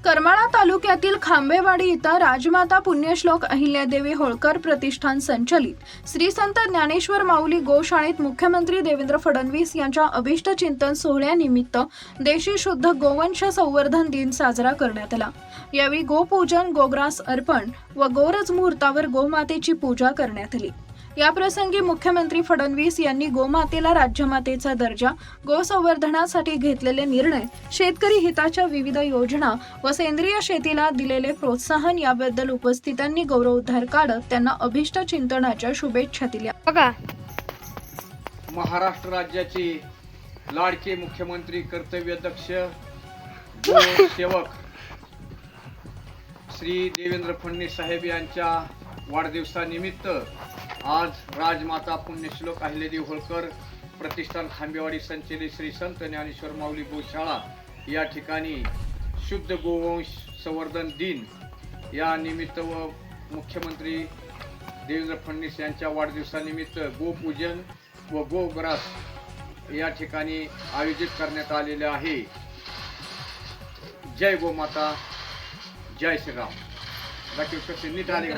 करमाळा तालुक्यातील खांबेवाडी इथं राजमाता पुण्यश्लोक अहिल्यादेवी होळकर प्रतिष्ठान संचलित श्री संत ज्ञानेश्वर माऊली गोशाळेत मुख्यमंत्री देवेंद्र फडणवीस यांच्या अभिष्ट चिंतन सोहळ्यानिमित्त देशी शुद्ध गोवंश संवर्धन दिन साजरा करण्यात आला। यावेळी गोपूजन, गोग्रास अर्पण व गोरज मुहूर्तावर गोमातेची पूजा करण्यात आली। याप्रसंगी मुख्यमंत्री फडणवीस यांनी गोमातेला राज्यमातेचा दर्जा, गोसंवर्धनासाठी घेतलेले निर्णय, शेतकरी हिताच्या विविध योजना व सेंद्रिय शेतीला दिलेले प्रोत्साहन याबद्दल उपस्थितांनी गौरवोद्गार काढत त्यांना अभिष्ट चिंतनाच्या शुभेच्छा दिल्या। बघा, महाराष्ट्र राज्याचे लाडके मुख्यमंत्री, कर्तव्यदक्ष सेवक श्री देवेंद्र फडणवीस साहेब यांच्या वाढदिवसानिमित्त आज राजमाता पुण्यश्लोक अहिल्यादेवी होळकर प्रतिष्ठान खांबेवाडी संचलित श्री संत ज्ञानेश्वर माऊली गोशाळा या ठिकाणी शुद्ध गोवंश संवर्धन दिन या निमित्त व मुख्यमंत्री देवेंद्र फडणवीस यांच्या वाढदिवसानिमित्त गोपूजन व गोग्रास या ठिकाणी आयोजित करण्यात आलेले आहे। जय गोमाता, जय श्रीराम। बाकी नीट आले